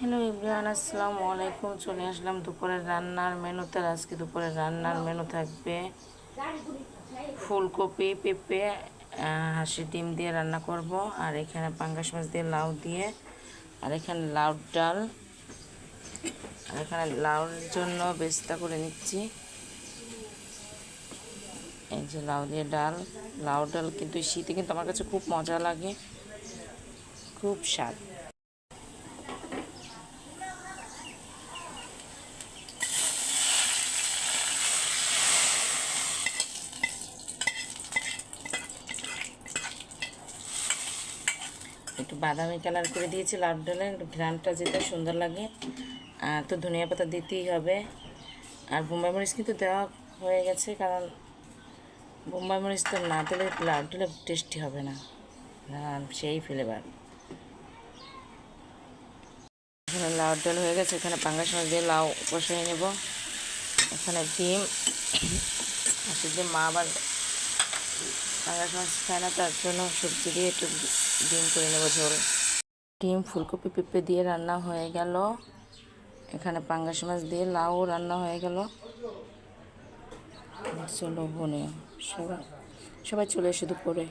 Hello everyone, আসসালামু আলাইকুম। চলে আসলাম দুপুরের রান্নার মেনুতে। আজকে দুপুরের রান্নার মেনু থাকবে ফুলকপি, পেঁপে, হাঁসের ডিম দিয়ে রান্না করব। আর এখানে পাঙ্গাস মাছ দিয়ে লাউ দিয়ে, আর এখানে লাউ ডাল, আর এখানে লাউর জন্য বেস্তা করে নিচ্ছি। এই যে লাউ দিয়ে ডাল, লাউ ডাল কিন্তু শীতে কিন্তু আমার কাছে খুব মজা লাগে, খুব স্বাদ। একটু বাদামি কালার করে দিয়েছি লাউ ডালে, ঘ্রানটা যেটা সুন্দর লাগে। আর তো ধনিয়া পাতা দিতেই হবে। আর বোম্বাই মরিচ কিন্তু দেওয়া হয়ে গেছে, কারণ বোম্বাই মরিচ তো না দিলে লাউ ডালে টেস্টি হবে না, সেই ফ্লেভার। এখানে লাউ ডাল হয়ে গেছে, এখানে পাঙ্গাস মাছ দিয়ে লাউ কষিয়ে নেব। এখানে ডিম, আসলে যে মা আবার পাঙ্গাস মাছ খায় না, তার জন্য সবজি দিয়ে একটু ডিম করে নেবো ঝোল। ডিম, ফুলকপি, পেঁপে দিয়ে রান্না হয়ে গেল। এখানে পাঙ্গাস মাছ দিয়ে লাউ রান্না হয়ে গেল। লোভনীয়, সবাই সবাই চলে এসে দুপুরে।